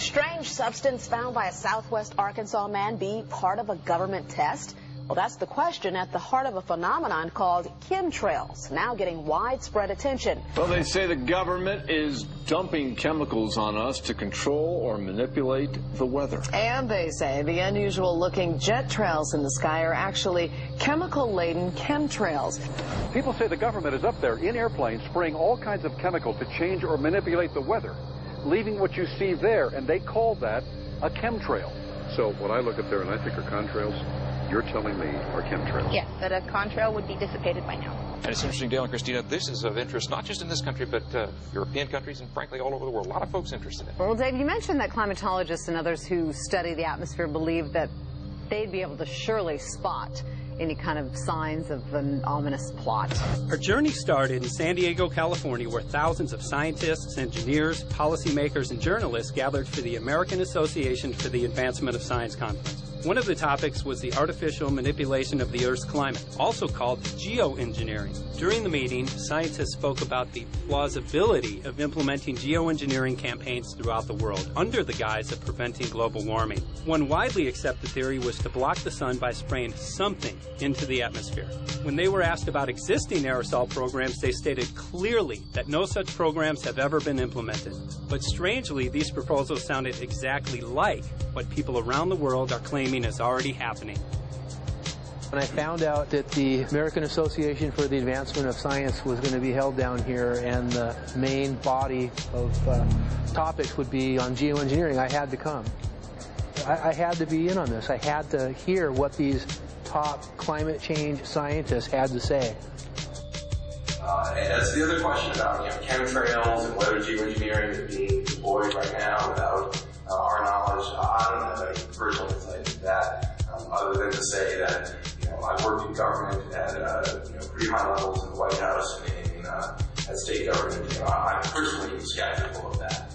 Strange substance found by a Southwest Arkansas man be part of a government test? Well, that's the question at the heart of a phenomenon called chemtrails, now getting widespread attention. Well, they say the government is dumping chemicals on us to control or manipulate the weather. And they say the unusual-looking jet trails in the sky are actually chemical-laden chemtrails. People say the government is up there in airplanes spraying all kinds of chemicals to change or manipulate the weather, leaving what you see there, and they call that a chemtrail. So what I look at there and I think are contrails, you're telling me are chemtrails? Yes, that a contrail would be dissipated by now. And it's interesting, Dale and Christina, this is of interest not just in this country, but European countries and, frankly, all over the world. A lot of folks interested in it. Well, Dave, you mentioned that climatologists and others who study the atmosphere believe that they'd be able to surely spot any kind of signs of an ominous plot. Our journey started in San Diego, California, where thousands of scientists, engineers, policymakers, and journalists gathered for the American Association for the Advancement of Science Conference. One of the topics was the artificial manipulation of the Earth's climate, also called geoengineering. During the meeting, scientists spoke about the plausibility of implementing geoengineering campaigns throughout the world under the guise of preventing global warming. One widely accepted theory was to block the sun by spraying something into the atmosphere. When they were asked about existing aerosol programs, they stated clearly that no such programs have ever been implemented. But strangely, these proposals sounded exactly like what people around the world are claiming is already happening. When I found out that the American Association for the Advancement of Science was going to be held down here and the main body of topics would be on geoengineering, I had to come. I had to be in on this. I had to hear what these top climate change scientists had to say. And that's the other question about chemtrails and whether geoengineering is being deployed right now without our knowledge. I don't have any personal insight into that, other than to say that I've worked in government at pretty high levels in the White House and at state government. I'm personally skeptical of that.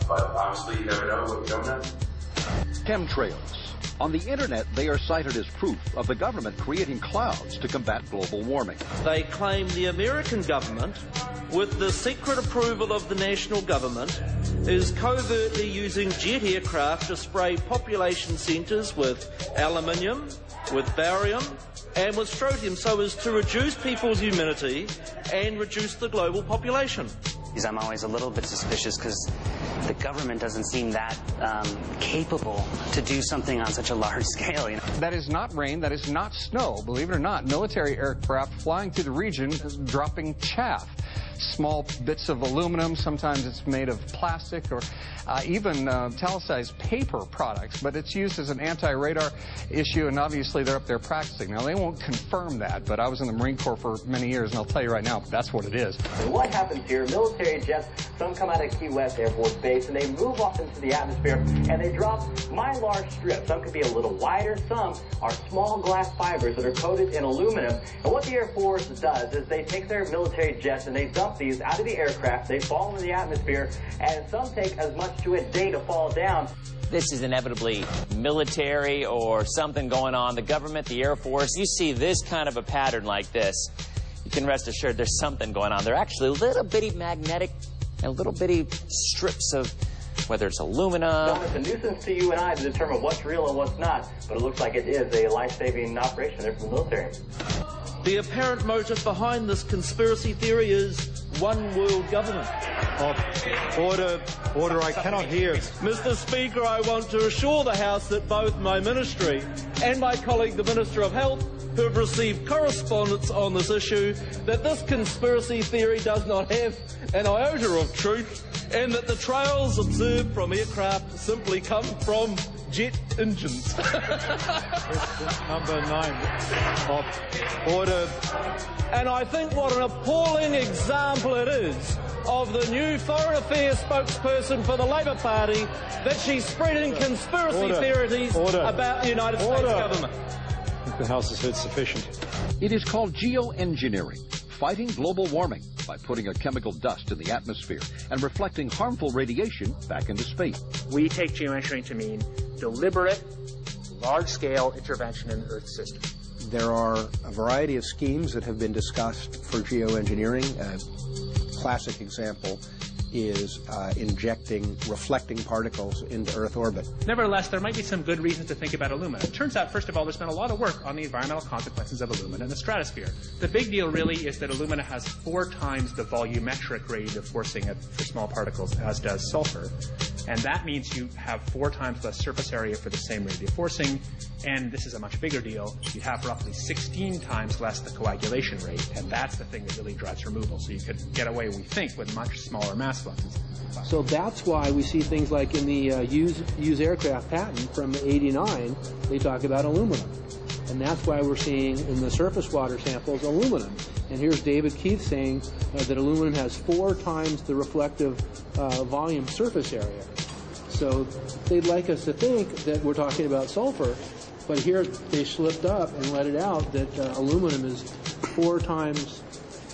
But obviously you never know what you don't know. Chemtrails. On the internet, they are cited as proof of the government creating clouds to combat global warming. They claim the American government, with the secret approval of the national government, is covertly using jet aircraft to spray population centres with aluminium, with barium, and with strontium so as to reduce people's immunity and reduce the global population. I'm always a little bit suspicious because the government doesn't seem that capable to do something on such a large scale. That is not rain, that is not snow. Believe it or not, military aircraft flying through the region dropping chaff. Small bits of aluminum, sometimes it's made of plastic or even italicized paper products, but it's used as an anti-radar issue, and obviously they're up there practicing. Now, they won't confirm that, but I was in the Marine Corps for many years, and I'll tell you right now, that's what it is. And what happens here, military jets, some come out of Key West Air Force Base, and they move off into the atmosphere, and they drop mylar strips. Some could be a little wider, some are small glass fibers that are coated in aluminum. And what the Air Force does is they take their military jets and they dump these out of the aircraft, they fall into the atmosphere, and some take as much to a day to fall down. This is inevitably military or something going on. The government, the Air Force, you see this kind of a pattern like this, you can rest assured there's something going on. They're actually little bitty magnetic and little bitty strips of, whether it's aluminum. It's a nuisance to you and I to determine what's real and what's not, but it looks like it is a life-saving operation there for the military. The apparent motive behind this conspiracy theory is one world government. Order, I cannot hear. Mr. Speaker, I want to assure the House that both my ministry and my colleague, the Minister of Health, who have received correspondence on this issue, that this conspiracy theory does not have an iota of truth, and that the trails observed from aircraft simply come from jet engines. Question number 9. Order. And I think what an appalling example it is of the new Foreign Affairs spokesperson for the Labour Party that she's spreading conspiracy theories about the United States government. I think the House has heard sufficient. It is called geoengineering, fighting global warming by putting a chemical dust in the atmosphere and reflecting harmful radiation back into space. We take geoengineering to mean deliberate, large-scale intervention in the Earth's system. There are a variety of schemes that have been discussed for geoengineering. A classic example is injecting reflecting particles into Earth orbit. Nevertheless, there might be some good reasons to think about alumina. It turns out, first of all, there's been a lot of work on the environmental consequences of alumina in the stratosphere. The big deal really is that alumina has 4 times the volumetric rate of forcing for small particles as does sulfur. And that means you have 4 times less surface area for the same rate of forcing. And this is a much bigger deal. You have roughly 16 times less the coagulation rate. And that's the thing that really drives removal. So you could get away, we think, with much smaller mass fluxes. So that's why we see things like in the used aircraft patent from '89, they talk about aluminum. And that's why we're seeing in the surface water samples aluminum. And here's David Keith saying that aluminum has 4 times the reflective volume surface area. So they'd like us to think that we're talking about sulfur, but here they slipped up and let it out that aluminum is 4 times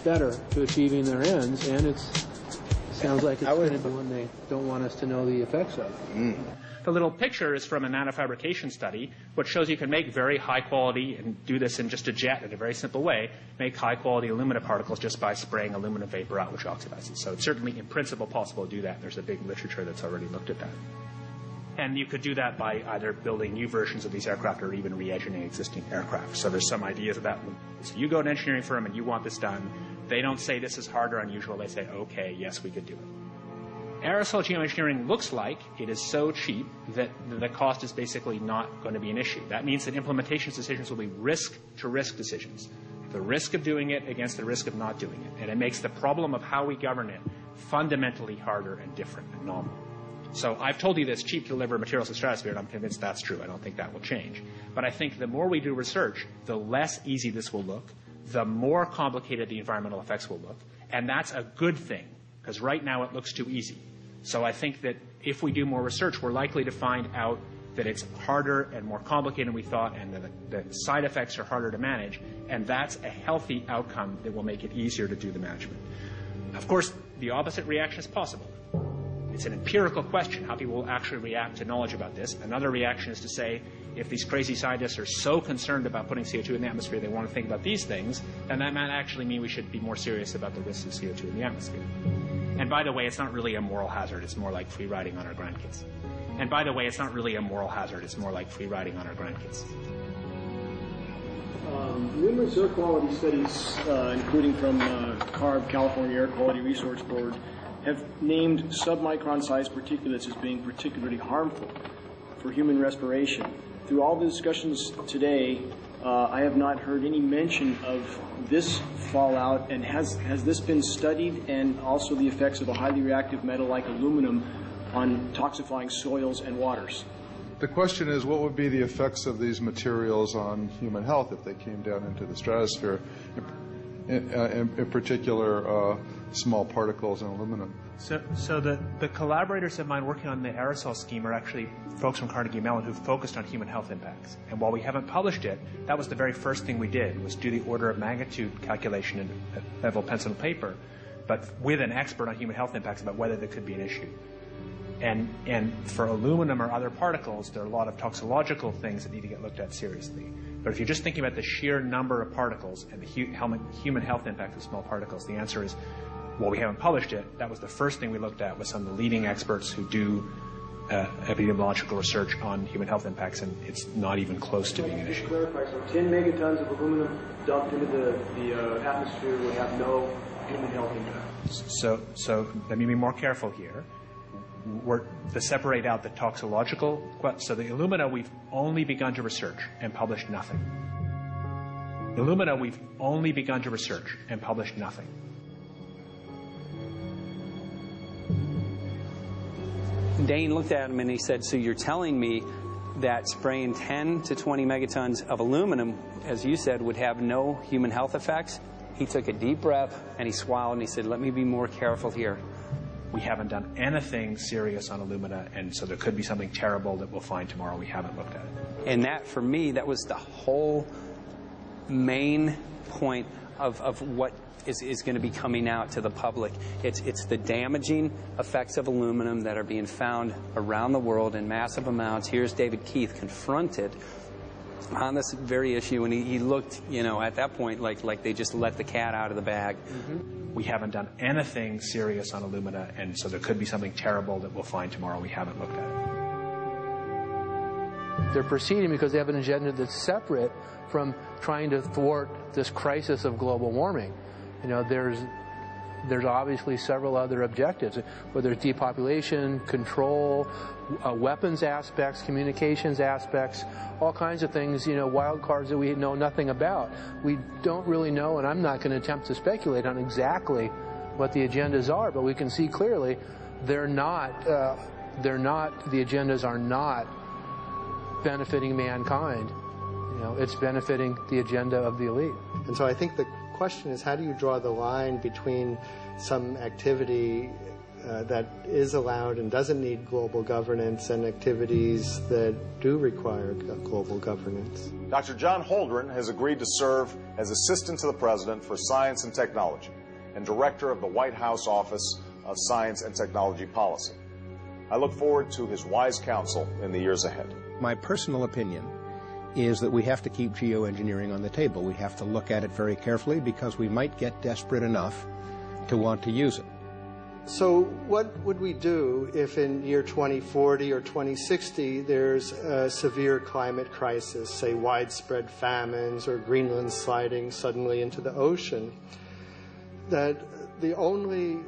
better to achieving their ends, and it sounds like it's going to be one they don't want us to know the effects of. The little picture is from a nanofabrication study, which shows you can make very high quality, and do this in just a jet in a very simple way, make high quality alumina particles just by spraying aluminum vapor out, which oxidizes. So it's certainly in principle possible to do that. There's a big literature that's already looked at that. And you could do that by either building new versions of these aircraft or even re-engineering existing aircraft. So there's some ideas of that. So you go to an engineering firm and you want this done. They don't say this is hard or unusual. They say, okay, yes, we could do it. Aerosol geoengineering looks like it is so cheap that the cost is basically not going to be an issue. That means that implementation decisions will be risk-to-risk decisions. The risk of doing it against the risk of not doing it. And it makes the problem of how we govern it fundamentally harder and different and novel. So I've told you that it's cheap to deliver materials to the stratosphere, and I'm convinced that's true. I don't think that will change. But I think the more we do research, the less easy this will look, the more complicated the environmental effects will look. And that's a good thing, because right now it looks too easy. So I think that if we do more research, we're likely to find out that it's harder and more complicated than we thought, and that the side effects are harder to manage, and that's a healthy outcome that will make it easier to do the management. Of course, the opposite reaction is possible. It's an empirical question, how people will actually react to knowledge about this. Another reaction is to say, if these crazy scientists are so concerned about putting CO2 in the atmosphere, they want to think about these things, then that might actually mean we should be more serious about the risks of CO2 in the atmosphere. And by the way, it's not really a moral hazard. It's more like free riding on our grandkids. And by the way, it's not really a moral hazard. It's more like free riding on our grandkids. Numerous air quality studies, including from CARB, California Air Quality Resource Board, have named submicron-sized particulates as being particularly harmful for human respiration. Through all the discussions today, I have not heard any mention of this fallout, and has this been studied, and also the effects of a highly reactive metal like aluminum on toxifying soils and waters? The question is, what would be the effects of these materials on human health if they came down into the stratosphere, in particular small particles and aluminum? So the collaborators of mine working on the aerosol scheme are actually folks from Carnegie Mellon who've focused on human health impacts. And while we haven't published it, that was the very first thing we did, was do the order of magnitude calculation in level pencil and paper, but with an expert on human health impacts about whether there could be an issue. And for aluminum or other particles, there are a lot of toxicological things that need to get looked at seriously. But if you're just thinking about the sheer number of particles and the human health impact of small particles, the answer is, well, we haven't published it. That was the first thing we looked at with some of the leading experts who do epidemiological research on human health impacts, and it's not even close to being an issue. Just clarify, so 10 megatons of aluminum dumped into the atmosphere would have no human health impact? So let me be more careful here. To separate out the toxicological, so the alumina we've only begun to research and published nothing. The alumina we've only begun to research and published nothing. Dane looked at him and he said, so you're telling me that spraying 10 to 20 megatons of aluminum, as you said, would have no human health effects? He took a deep breath and he swallowed and he said, let me be more careful here. We haven't done anything serious on alumina, and so there could be something terrible that we'll find tomorrow. We haven't looked at it. And that, for me, that was the whole main point of what is going to be coming out to the public. It's the damaging effects of aluminum that are being found around the world in massive amounts. Here's David Keith confronted on this very issue, and he looked, at that point like they just let the cat out of the bag. We haven't done anything serious on alumina, and so there could be something terrible that we'll find tomorrow. We haven't looked at it. They're proceeding because they have an agenda that's separate from trying to thwart this crisis of global warming. There's obviously several other objectives, whether it's depopulation, control, weapons aspects, communications aspects, all kinds of things, wild cards that we know nothing about. We don't really know, and I'm not going to attempt to speculate on exactly what the agendas are, but we can see clearly the agendas are not benefiting mankind. It's benefiting the agenda of the elite. And so I think the question is, how do you draw the line between some activity that is allowed and doesn't need global governance and activities that do require global governance? Dr. John Holdren has agreed to serve as Assistant to the President for Science and Technology and Director of the White House Office of Science and Technology Policy. I look forward to his wise counsel in the years ahead. My personal opinion is that we have to keep geoengineering on the table. We have to look at it very carefully because we might get desperate enough to want to use it. So what would we do if in year 2040 or 2060 there's a severe climate crisis, say widespread famines or Greenland sliding suddenly into the ocean? That the only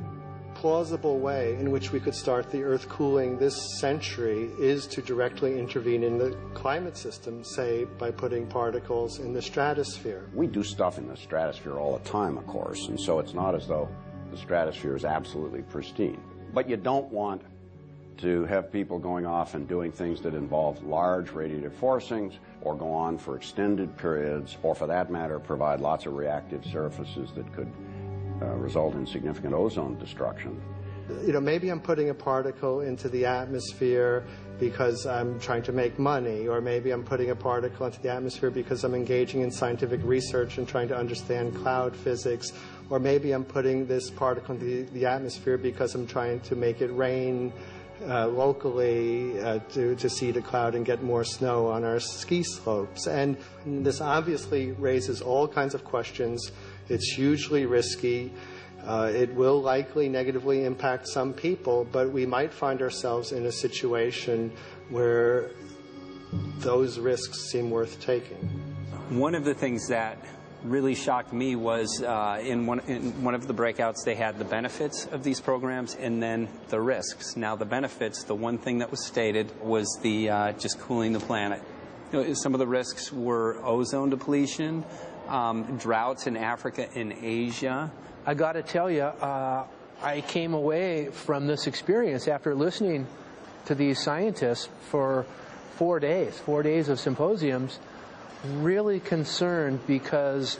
plausible way in which we could start the Earth cooling this century is to directly intervene in the climate system, say by putting particles in the stratosphere. We do stuff in the stratosphere all the time, of course, and so it's not as though the stratosphere is absolutely pristine. But you don't want to have people going off and doing things that involve large radiative forcings or go on for extended periods, or for that matter provide lots of reactive surfaces that could result in significant ozone destruction. Maybe I'm putting a particle into the atmosphere because I'm trying to make money, or maybe I'm putting a particle into the atmosphere because I'm engaging in scientific research and trying to understand cloud physics, or maybe I'm putting this particle into the atmosphere because I'm trying to make it rain locally to seed a cloud and get more snow on our ski slopes. And this obviously raises all kinds of questions. It's hugely risky. It will likely negatively impact some people, but we might find ourselves in a situation where those risks seem worth taking. One of the things that really shocked me was in one of the breakouts they had the benefits of these programs and then the risks. Now the benefits, the one thing that was stated was the just cooling the planet. Some of the risks were ozone depletion, droughts in Africa and Asia. I got to tell you, I came away from this experience after listening to these scientists for 4 days of symposiums, really concerned because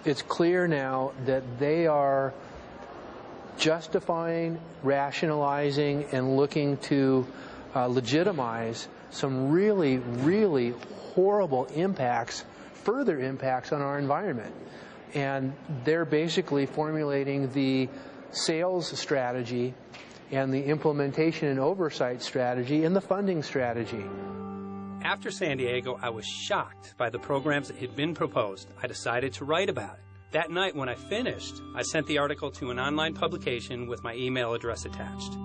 it's clear now that they are justifying, rationalizing, and looking to legitimize some really, really horrible impacts, further impacts on our environment. And they're basically formulating the sales strategy and the implementation and oversight strategy and the funding strategy. After San Diego, I was shocked by the programs that had been proposed. I decided to write about it. That night when I finished, I sent the article to an online publication with my email address attached.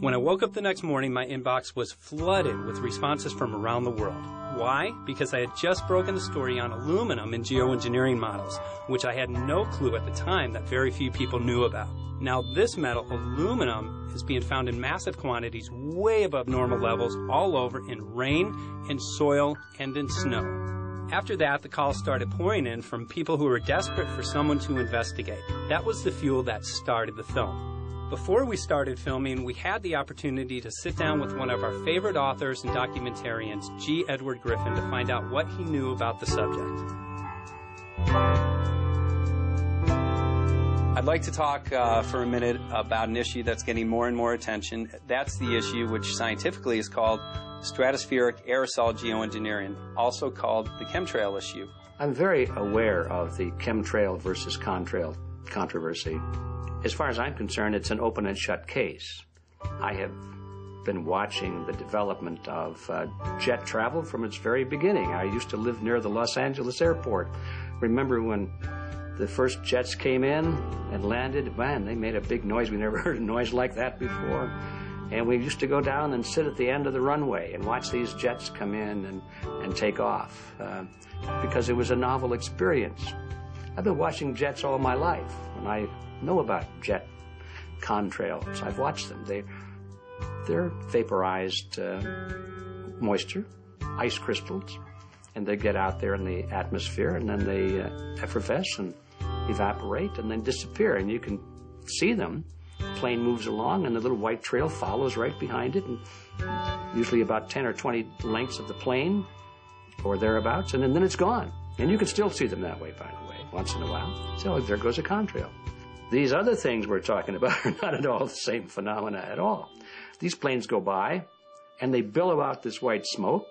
When I woke up the next morning, my inbox was flooded with responses from around the world. Why? Because I had just broken the story on aluminum in geoengineering models, which I had no clue at the time that very few people knew about. Now this metal, aluminum, is being found in massive quantities way above normal levels all over in rain, in soil, and in snow. After that, the calls started pouring in from people who were desperate for someone to investigate. That was the fuel that started the film. Before we started filming, we had the opportunity to sit down with one of our favorite authors and documentarians, G. Edward Griffin, to find out what he knew about the subject. I'd like to talk for a minute about an issue that's getting more and more attention. That's the issue which scientifically is called stratospheric aerosol geoengineering, also called the chemtrail issue. I'm very aware of the chemtrail versus contrail controversy. As far as I'm concerned, it's an open and shut case. I have been watching the development of jet travel from its very beginning. I used to live near the Los Angeles airport. Remember when the first jets came in and landed? Man, they made a big noise. We never heard a noise like that before. And we used to go down and sit at the end of the runway and watch these jets come in and take off because it was a novel experience. I've been watching jets all my life, and I know about jet contrails. I've watched them. They're vaporized moisture, ice crystals, and they get out there in the atmosphere, and then they effervesce and evaporate and then disappear, and you can see them. Plane moves along, and the little white trail follows right behind it, and usually about 10 or 20 lengths of the plane or thereabouts, and then it's gone. And you can still see them that way, by the way, once in a while. So there goes a contrail. These other things we're talking about are not at all the same phenomena at all. These planes go by, and they billow out this white smoke,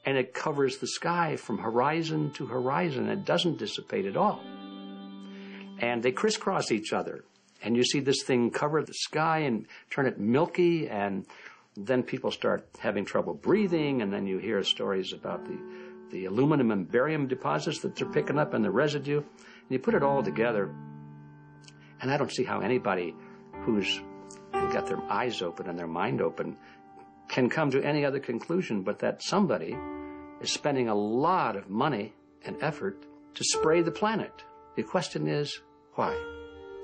and it covers the sky from horizon to horizon. It doesn't dissipate at all. And they crisscross each other. And you see this thing cover the sky and turn it milky, and then people start having trouble breathing, and then you hear stories about the aluminum and barium deposits that they're picking up and the residue. And you put it all together, and I don't see how anybody who's got their eyes open and their mind open can come to any other conclusion but that somebody is spending a lot of money and effort to spray the planet. The question is, why?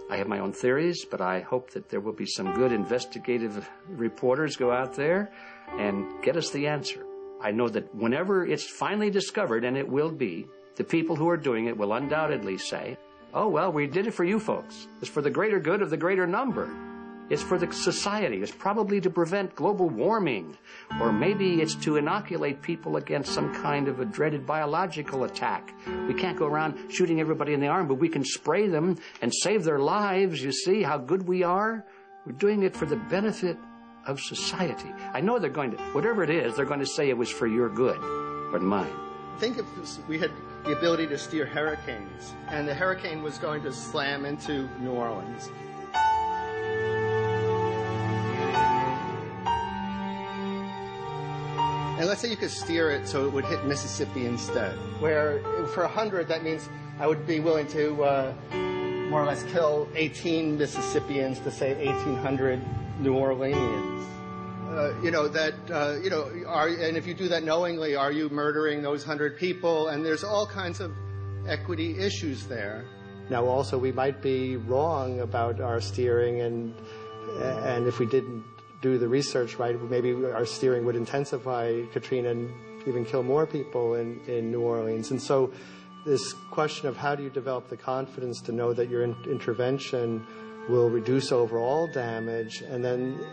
I have my own theories, but I hope that there will be some good investigative reporters go out there and get us the answer. I know that whenever it's finally discovered, and it will be, the people who are doing it will undoubtedly say, oh, well, we did it for you folks. It's for the greater good of the greater number. It's for the society. It's probably to prevent global warming. Or maybe it's to inoculate people against some kind of a dreaded biological attack. We can't go around shooting everybody in the arm, but we can spray them and save their lives. You see how good we are? We're doing it for the benefit of society. I know they're going to, whatever it is, they're going to say it was for your good, but mine. Think if we had the ability to steer hurricanes, and the hurricane was going to slam into New Orleans. And let's say you could steer it so it would hit Mississippi instead, where for 100, that means I would be willing to more or less kill 18 Mississippians to save 1,800 New Orleanians. And if you do that knowingly, are you murdering those 100 people? And there's all kinds of equity issues there. Now, also, we might be wrong about our steering, and if we didn't do the research right, maybe our steering would intensify Katrina and even kill more people in New Orleans. And so this question of how do you develop the confidence to know that your intervention will reduce overall damage, and then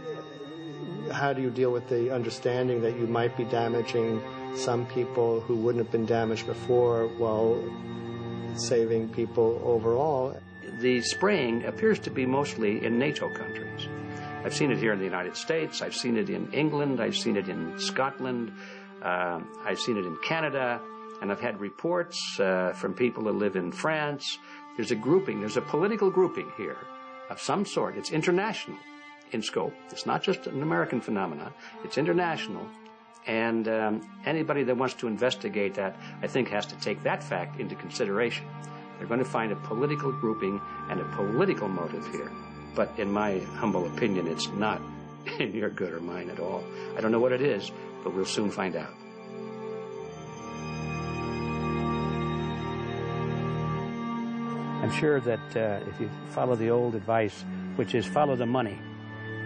how do you deal with the understanding that you might be damaging some people who wouldn't have been damaged before while saving people overall? The spraying appears to be mostly in NATO countries. I've seen it here in the United States. I've seen it in England. I've seen it in Scotland. I've seen it in Canada. And I've had reports from people who live in France. There's a grouping. There's a political grouping here of some sort. It's international in scope. It's not just an American phenomenon. It's international. And anybody that wants to investigate that, I think, has to take that fact into consideration. They're going to find a political grouping and a political motive here. But in my humble opinion, it's not in your good or mine at all. I don't know what it is, but we'll soon find out. I'm sure that if you follow the old advice, which is follow the money,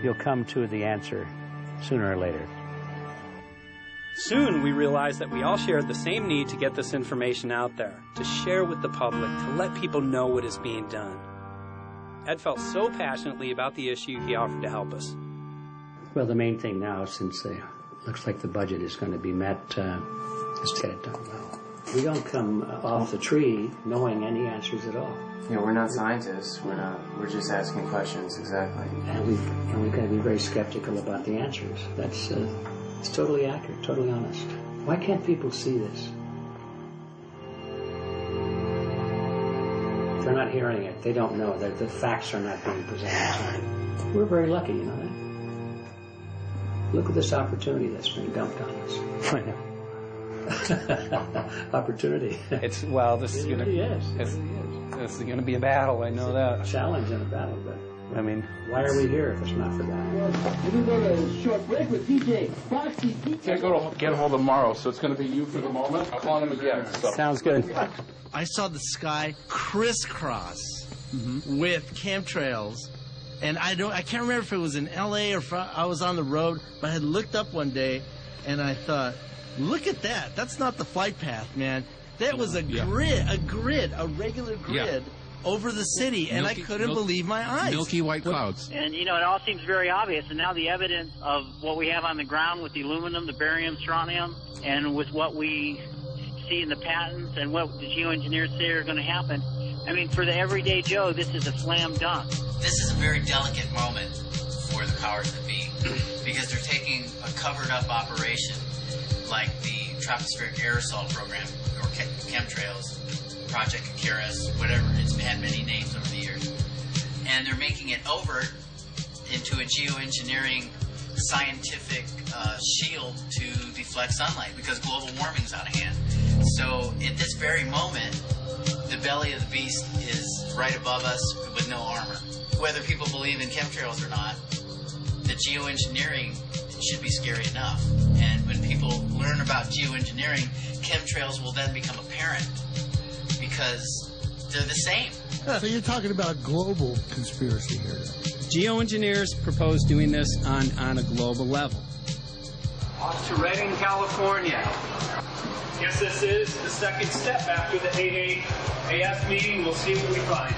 you'll come to the answer sooner or later. Soon we realized that we all shared the same need to get this information out there, to share with the public, to let people know what is being done. Ed felt so passionately about the issue, he offered to help us. Well, the main thing now, since it looks like the budget is going to be met, is to get it done well. We don't come off the tree knowing any answers at all. Yeah, we're not scientists. We're just asking questions, exactly. And we've got to be very skeptical about the answers. That's it's totally accurate, totally honest. Why can't people see this? They're not hearing it. They don't know. The facts are not being presented. We're very lucky, you know that? Look at this opportunity that's being dumped on us. I know. Opportunity. This is going to. This is going to be a battle. I know that. A challenge and a battle, but I mean, why are we here if it's not for that? We're going to go to a short break with DJ Foxy. Can't go to get hold of Morrow, so it's going to be you for the moment. I'll call him again. So. Sounds good. I saw the sky crisscross with chemtrails, and I can't remember if it was in L.A. or I was on the road, but I had looked up one day, and I thought, look at that. That's not the flight path, man. That was a grid, a regular grid. Yeah. Over the city, and I couldn't believe my eyes. Milky white clouds. And, you know, it all seems very obvious, and now the evidence of what we have on the ground with the aluminum, the barium, strontium, and with what we see in the patents and what the geoengineers say are going to happen, I mean, for the everyday Joe, this is a slam dunk. This is a very delicate moment for the powers that be, because they're taking a covered-up operation like the tropospheric aerosol program, or chemtrails, Project Icarus, whatever, it's had many names over the years. And they're making it over into a geoengineering scientific shield to deflect sunlight because global warming's out of hand. So at this very moment, the belly of the beast is right above us with no armor. Whether people believe in chemtrails or not, the geoengineering should be scary enough. And when people learn about geoengineering, chemtrails will then become apparent, because they're the same. So you're talking about global conspiracy here. Geoengineers propose doing this on a global level. Off to Redding, California. Guess this is the second step after the AAAF meeting. We'll see what we find.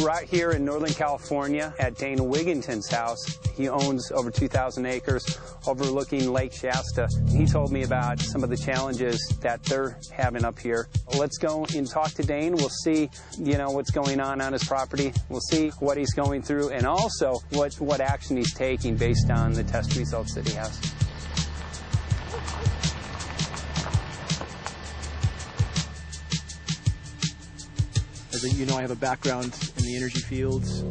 Right here in Northern California at Dana Wigginton's house. He owns over 2,000 acres overlooking Lake Shasta. He told me about some of the challenges that they're having up here. Let's go and talk to Dane. We'll see, what's going on his property. We'll see what he's going through and also what action he's taking based on the test results that he has. As you know, I have a background in the energy fields.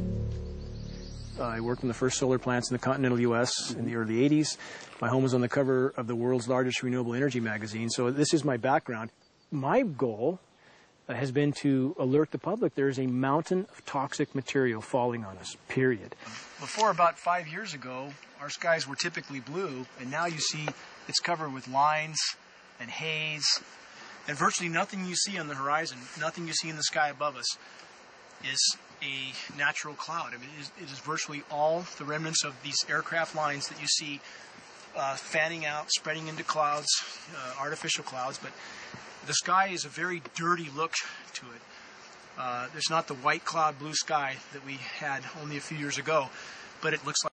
I worked in the first solar plants in the continental U.S. in the early 80s. My home was on the cover of the world's largest renewable energy magazine, so this is my background. My goal has been to alert the public there is a mountain of toxic material falling on us, period. Before about 5 years ago, our skies were typically blue, and now you see it's covered with lines and haze, and virtually nothing you see on the horizon, nothing you see in the sky above us is a natural cloud. I mean, it is virtually all the remnants of these aircraft lines that you see fanning out, spreading into clouds, artificial clouds. But the sky is a very dirty look to it. There's not the white cloud blue sky that we had only a few years ago, but it looks like